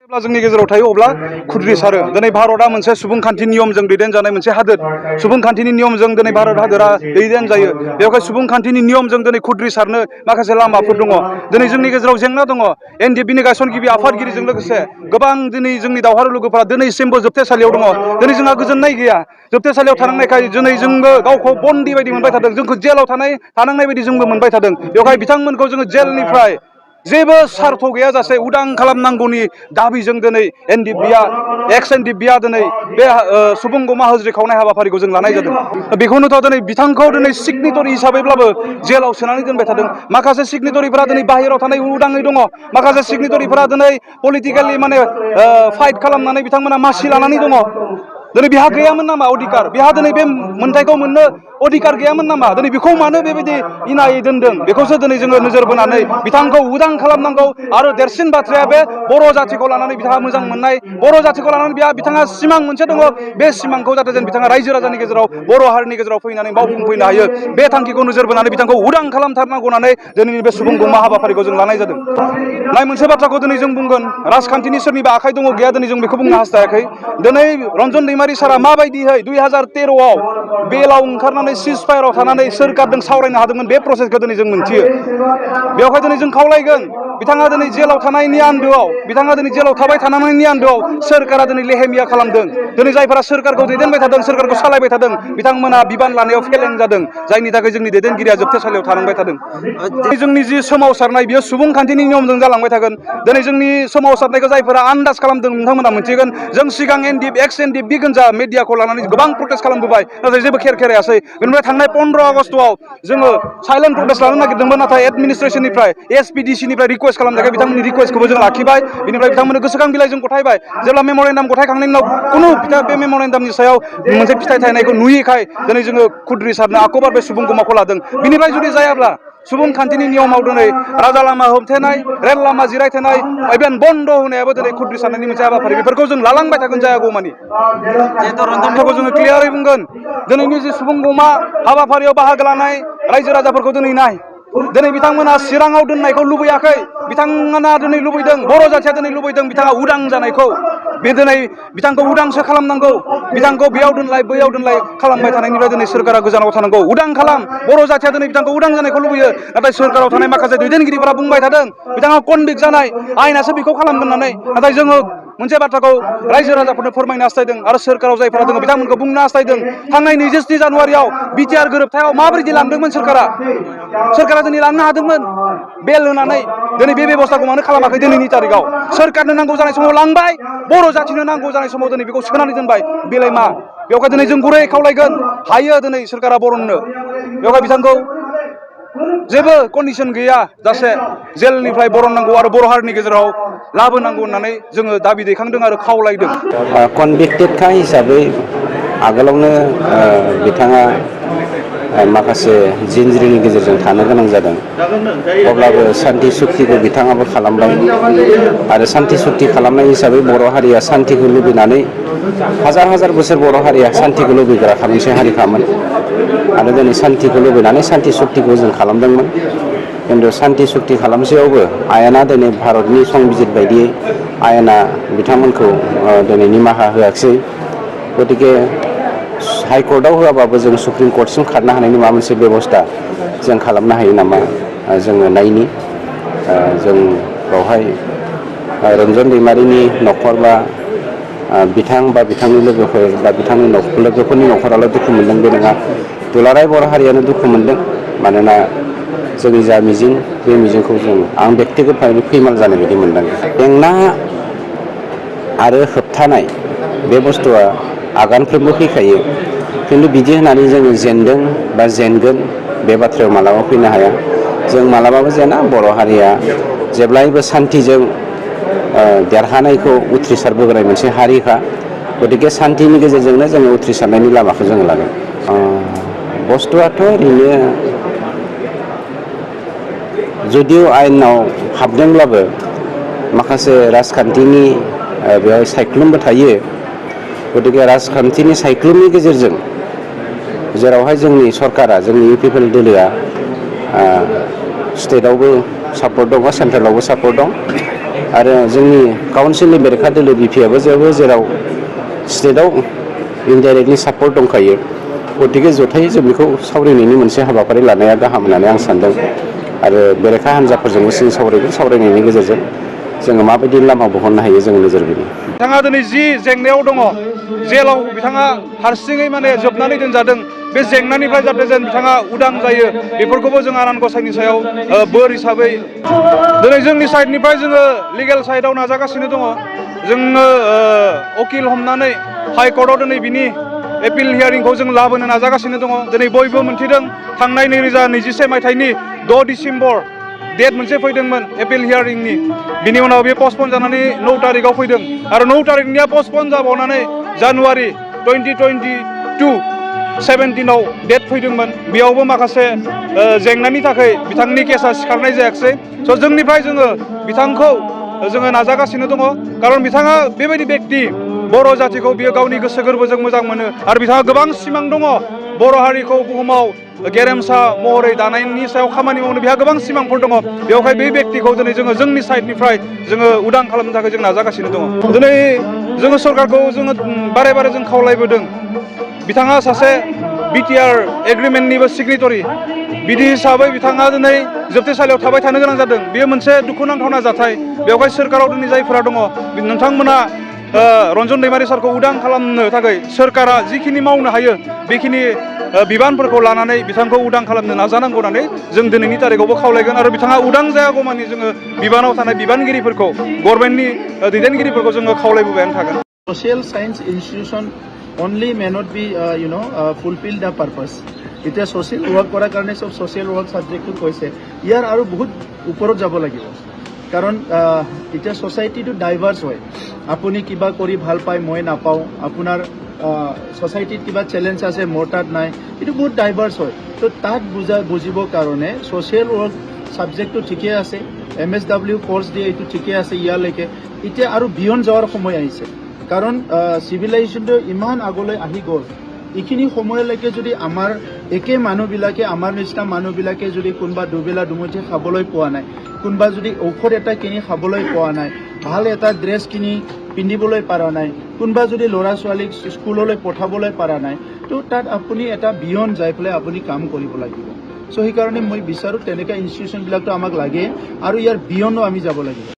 जेब्ला जोंनि गेजेराव थायो अब्ला खुद्रि सारो। दिनै भारतआ मोनसे सुबुंखान्थि नियमजों दैदेनजानाय मोनसे हादोर। सुबुंखान्थिनि नियमजों दिनै भारत हादोरा दैदेनजायो। बेवहाय सुबुंखान्थिनि नियमजों दिनै खुद्रि सारनो माखासे लामाफोर दङ। दिनै जोंनि गेजेराव जेंना दङ। एनडिएफबिनि गायसनगिरि आफादगिरिजों लोगोसे गोबां दिनै जोंनि दावहारु लोगोफोरा दिनैसिमबो जोबथेसालियाव दङ। दिनै जोंहा गोजोननाय गैया। जोबथेसालियाव थानांनायखाय दिनै जोंबो गावखौ बन्दी बायदि मोनबाय थादों। जोंखौ जेलाव थानांनाय बायदि जोंबो मोनबाय थादों। बेवहाय बिथांमोनखौ जोङो जेलनिफ्राय जेबो सार्थ गैयाजासे उदां खालामनांगौनि दाबिजों दिनै एक्स एनडिएफबिआ दिनै बे सुबुं गमा होज्रि खावनाय हाबाफारिखौ जों लानाय जादों। बेखौनोथ' दिनै बिथांखौ दिनै सिगनेटरि हिसाबैब्लाबो जेलाव सोनानै दोनबाय थादों। माखासे सिगनेटरिफोरा दिनै बाहेरायाव थानाय उदाङै दङ। माखासे सिगनेटरिफोरा दिनै पलिटिकेलि फाइट खालामनानै बिथांमोना मासि लानानै दङ। दिनै बिहा गैयामोन नामा अधिकार? बिहा दिनै बे मोन्थायखौ मोननो अधिकार गैयामोन नामा? दिनै बेखौ मानो बेबायदि इनायै दोनदों? बेखौसो दिनै जोङो नोजोर बोनानै बिथांखौ उदां खालामनांगौ। आरो देरसिन बाथ्राया बे बर' जाथिखौ लानानै बिथाङा मोजां मोननाय, बर' जाथिखौ लानानै बिथाङा सिमां मोनसे दङ। बे सिमांखौ जाहाथे जेन बिथाङा रायजो राजानि गेजेराव बर' हारिनि गेजेराव फैनानै मावफुंफैनो हायो। बे थांखिखौ नोजोर बोनानै बिथांखौ उदां खालामथारनांगौ होननानै दिनैनि बे सुबुं गौमा हाबाफारिखौ जों लानाय जादों। मोनसे बाथ्राखौ दिनै जों बुंगोन, राजखान्थिनि सोरनिबा आखाइ दङ गैया दिनै जों बेखौ बुंनो हास्थायाखै। दिनै रन्जन दैमारि सारा माबायदिहै 2013आव बेलाव ओंखारनानै सिज फायाराव थानानै सोरखारजों सावरायनो हादोंमोन, बे प्रसेसखौ दिनै जों मोनथियो। बेवहाय दिनै जों खावलायगोन, बिथाङा दिनै जेलाव थानायनि आन्दोआव, बिथाङा दिनै जेलाव थाबाय थानायनि आन्दोआव सोरखारा दिनै लेहेमिया खालामदों। दिनै जायफोरा सोरखारखौ दैदेनबाय थादों, सोरखारखौ सालायबाय थादों, बिथांमोना बिबान लानायाव फेलें जादों। जायनि थाखाय जोंनि दैदेनगिरिया जोबथेसालियाव थानांबाय थादों। जोंनि जि सोमावसारनाय बियो सुबुंखान्थिनि नियमजों जालांबाय थागोन। दिनै जोंनि सोमावसारनायखौ जायफोरा आन्दाज खालामदों नोंथांमोना मोनथिगोन। जों सिगां एक्स एनडिएफबि गोनजा मिडियाखौ लानानै गोबां प्रटेस्ट खालामबोबाय, नाथाय जेबो खेर खेरायासै। बेनिफ्राय थांनाय 15 आगस्टआव जोङो साइलेन्ट प्रटेस्ट लानो नागिरदोंमोन, नाथाय एडमिनिस्ट्रेसननिफ्राय एसपिडिसिनिफ्राय रिक्वेस्ट खालामनायखाय बिथांमोननि रिक्वेस्टखौबो जों लाखिबाय। बिनिफ्राय बिथांमोननो गोसोखां बिलाइ जों गथायबाय। जेब्ला मेम'रेन्डाम गथायखांनायनि उनाव खुनु बे मेम'रेन्डामनि सायाव मोनसे फिथाइ थायनायखौ नुयैखाय दिनै जोङो खुद्रि सारनो आखबार बे सुबुं गमाखौ लादों। बिनिफ्राय जुदि जायाब्ला सुबुंखान्थिनि नियमाव दिनै राजा लामा होबथेनाय, रेल लामा जिरायथेनाय, इभेन बन्द' होनायाबो दिनै खुद्रि सारनायनि मोनसे हाबाफारि। बेफोरखौ जों लालांबाय थागोन जायागौमानि। जोङो क्लियारै बुंगोन, दिनैनि जि सुबुं गमा हाबाफारियाव बाहागो लानाय रायजो राजाफोरखौ दिनै नाय। दिनै बिथांमोना चिराङाव दोननायखौ लुबैयाखै। बिथांमोना दिनै लुबैदों, बर' जाथिया दिनै लुबैदों बिथाङा उदां जानायखौ। बे दिनै बिथांखौ उदांसो खालामनांगौ। बिथांखौ बेयाव दोनलाय बैयाव दोनलाय खालामबाय थानायनिफ्राय दिनै सोरखारा गोजानाव थानांगौ। उदां खालाम। बर' जाथिया दिनै बिथांखौ उदां जानायखौ लुबैयो। नाथाय सोरखाराव थानाय माखासे दैदेनगिरिफोरा बुंबाय थादों बिथाङा कनभिक्ट जानाय, आयेनासो बेखौ खालामगोन होननानै। नाथाय जोङो मोनसे बाथ्राखौ रायजो राजाफोरनो फोरमायनो हास्थायदों आरो सोरखाराव जायफोरा दङ बिथांमोनखौ बुंनो हास्थायदों। थांनाय 27 जानुवारियाव बिटिआर गोरोबथायाव माबायदि लांदोंमोन सोरखारा? सोरखारा दिनै लांनो हादोंमोन बेल होनानै। दिनै बे बेबस्थाखौ मानो खालामाखै दिनैनि तारिखाव? सोरखारनो नांगौ जानाय समाव लांबाय, बर' जाथिनो नांगौ जानाय समाव दिनै बेखौ सोनानै दोनबाय। बेलाय मा? बेवहाय दिनै जों गुरै खावलायगोन, हायो दिनै सोरखारा बरननो। बेवहाय बिथांखौ जेबो कन्डिसन गैया जासे जेलनिफ्राय बरननांगौ आरो बर' हारिनि गेजेराव लाबोनांगौ होननानै जोङो दाबि दैखांदों आरो खावलायदों। कनभिक्टेडखा हिसाबै आगोलावनो बिथाङा माखासे जिनज्रिनि गेजेरजों थानो गोनां जादों। अब्लाबो सान्ति सुक्तिखौ बिथाङाबो खालामबाय आरो सान्ति सुक्ति खालामनाय हिसाबै बर' हारिया सान्तिखौ लुबैनानै हाजार हाजार बोसोर बर' हारिया सान्तिखौ लुबैग्राखा मोनसे हारिखामोन। आरो दिनै सान्तिखौ लुबैनानै सान्ति सुक्तिखौ जों खालामदोंमोन। खिन्थु सान्ति सुक्ति खालामसेयावबो आयेना दिनै भारतनि संबिजित बायदियै आयेना बिथांमोनखौ दिनै निमाहा होआखिसै। गतिके हाइकर्टआव होआबाबो जों सुप्रिम कर्टसिम खारनो हानायनि माबा मोनसे बेबस्था जों खालामनो हायो नामा जोङो नायनि। जों बेवहाय रन्जन दैमारिनि न'खर बा बिथां बा बिथांनि लोगोफोर बा बिथांनि लोगोफोरनि न'खराल' दुखु मोनदों बे नङा, दुलाराय बर' हारियानो दुखु मोनदों। मानोना जोंनि जा मिजिं, बे मिजिंखौ आं बेक्तिगतभाबै फैमाल जानाय बायदि मोनदों। जेंना आरो होबथानाय बे बुस्थुआ आगानफ्रोमबो फैखायो। खिन्थु बिदि होननानै जोङो जेनदों बा जेनगोन बे बाथ्रायाव मालाबा फैनो हाया। जों मालाबाबो जेना। बर' हारिया जेब्लायबो सान्थिजों देरहानायखौ उथ्रिसारबोनाय मोनसे हारिखा। गतिके सान्थिनि गेजेरजोंनो जोङो उथ्रिसारनायनि लामाखौ जोङो लागोन। बुस्थुआथ' ओरैनो जुदिअ आयेनाव हाबदोंब्लाबो माखासे राजखान्थिनि बेवहाय सायख्लुमबो थायो। गतिके राजखान्थिनि सायख्लुमनि गेजेरजों जेरावहाय जोंनि सरकारा, जोंनि इउपिपिएल दोलोआ स्टेटआवबो सापर्ट दङ, सेन्ट्रेलावबो सापर्ट दं। आरो जोंनि काउन्सिलनि बेरेखा दोलो बिपिआबो जेराव स्टेटआव इनडाइरेक्टलि सापर्ट दंखायो गतिके जथायै जों बेखौ सावरायनायनि मोनसे हाबाफारि लानाया गाहाम होननानै आं सानदों आरो बेरेखा हान्जाफोरजोंबो जों सावरायनायनि गेजेरजों जोङो माबायदि लामा बहननो हायो जों नोजोर बोयो। बिथाङा दिनै जि जेंनायाव दङ जेलाव बिथाङा हारसिङै माने जोबनानै दोनजादों बे जेंनानिफ्राय जाहाथे जेन बिथाङा उदां जायो बेफोरखौबो जों आनान गसाइनि सायाव बोर हिसाबै दिनै जोंनि साइडनिफ्राय जोङो लिगेल साइडआव नाजागासिनो दङ जोङो उकिल हमनानै हाइकर्टआव दिनै बिनि एपिल हियारिंखौ जों लाबोनो नाजागासिनो दङ दिनै बयबो मोनथिदों थांनाय 2021 मायथाइनि 6 डिसेम्बर डेट मोनसे फैदोंमोन एपिल हियारिंनि बिनि उनाव बे पस्टपन जानानै 9 तारिखआव फैदों आरो 9 तारिखनिया पस्टपन जाबावनानै जानुवारि 2022 17आव डेट फैदोंमोन बेयावबो माखासे जेंनानि थाखाय बिथांनि केसा सिखारनाय जायाखिसै स' जोंनिफ्राय जोङो बिथांखौ जोङो नाजागासिनो दङ खारन बिथाङा बेबायदि बेक्ति बर' जातिखौ बियो गावनि गोसो गोरबोजों मोजां मोनो आरो बिथाङा गोबां सिमां दङ बर' हारिखौ बुहुमाव गेरेमसा महरै दानायनि सायाव खामानि मावनो बिहा गोबां सिमांफोर दङ बेवहाय बे बेक्तिखौ दिनै जोङो जोंनि साइडनिफ्राय जोङो उदां खालामनो थाखाय जों नाजागासिनो दङ दिनै जोङो सरकारखौ जोङो बारे बारे जों खावलायबोदों बिथाङा सासे बिटिआर एग्रिमेन्टनिबो सिगनेटरि बिदि हिसाबै बिथाङा दिनै जोबथेसालियाव थाबाय थानो गोनां जादों बेयो मोनसे दुखुनांथावना जाथाय बेवहाय सोरखाराव दिनै जायफोरा दङ नोंथांमोना रन्जन दैमारि सारखौ उदां खालामनो थाखाय सोरखारा जिखिनि मावनो हायो बेखिनि बिबानफोरखौ लानानै बिथांखौ उदां खालामनो नाजानांगौ होननानै जों दिनैनि तारिखआवबो खावलायगोन आरो बिथाङा उदां जायागौमानि जोङो बिबानाव थानाय बिबानगिरिफोरखौ गभर्नमेन्टनि दैदेनगिरिफोरखौ जोङो खावलायबोबायानो थागोन। Social science institution only may not be fulfill the purpose. এতিয়া social work কৰাৰ কাৰণে সব social work subjectটো কৈছে ইয়াৰ আৰু বহুত ওপৰত যাব লাগিব কাৰণ এতিয়া সোসাইটিটো ডাইভাৰ্স হয় আপুনি কিবা কৰি ভাল পায় মই নাপাওঁ আপোনাৰ সোসাইটিত কিবা চ্যালেঞ্জ আছে মোৰ তাত নাই এইটো বহুত ডাইভাৰ্স হয় তো তাত বুজিবৰ কাৰণে সোশ্যাল ৱৰ্ক সাবজেক্টটো ঠিকে আছে MSW কোর্স দিয়ে এইটো ঠিকে আছে ইয়ালৈকে এতিয়া আৰু বিয়ন যোৱাৰ সময় আহিছে কাৰণ চিভিলাইজেশ্যনটো ইমান আগলৈ আহি গ'ল এইখিনি সময়লৈকে যদি আমাৰ একে মানুহবিলাকে আমাৰ নিচিনা মানুহবিলাকে যদি কোনোবা দুবেলা দুমুঠি খাবলৈ পোৱা নাই কোনোবা যদি ঔষধ এটা কিনি খাবলৈ পোৱা নাই ভাল এটা ড্ৰেছ কিনি পিন্ধিবলৈ পৰা নাই কোনোবা যদি ল'ৰা ছোৱালীক স্কুললৈ পঠাবলৈ পৰা নাই তো তাত আপুনি এটা বিয়ন যাই পেলাই আপুনি কাম কৰিব লাগিব চ' সেইকাৰণে মই বিচাৰোঁ তেনেকুৱা ইনষ্টিটিউশ্যনবিলাকতো আমাক লাগে আৰু ইয়াৰ বিয়নো আমি যাব লাগিব।